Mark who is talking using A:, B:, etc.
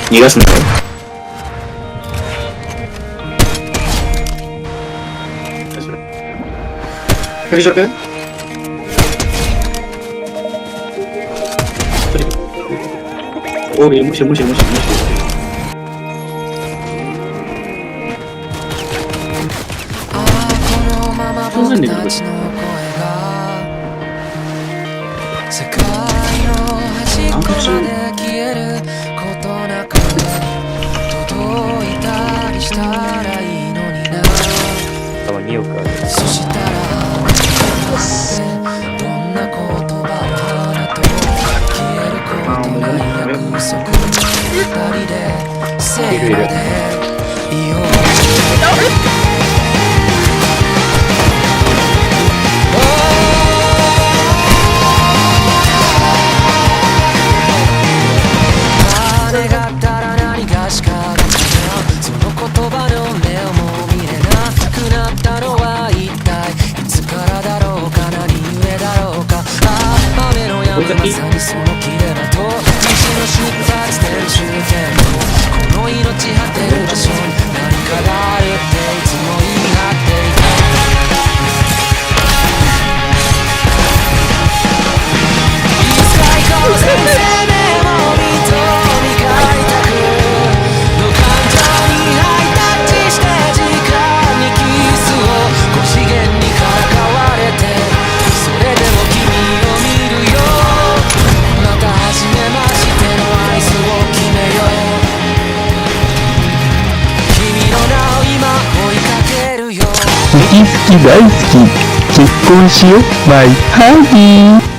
A: 逃がすなよ。それ1食おい、むしろ。そうなんだけど、
B: 世界の端っこまで消えることなく届いたりしたらいいのにな。
C: 多分2億ある。
B: そしたらどんな言葉を放と消えることない約束。二人でせーのでいよう。まさにその切れ間と虹の出発点終点この命果てる場所に何かがあるっていつも言い張っていた。いつか行こうぜ生命も認めたくの感情にハイタッチして時間にキスを5次元にからかわれてそれでも君を見るよ。初めましてのアイスを決めよう。君の名を今追いかけるよ。
D: 好き大好き結婚しようマイハニー。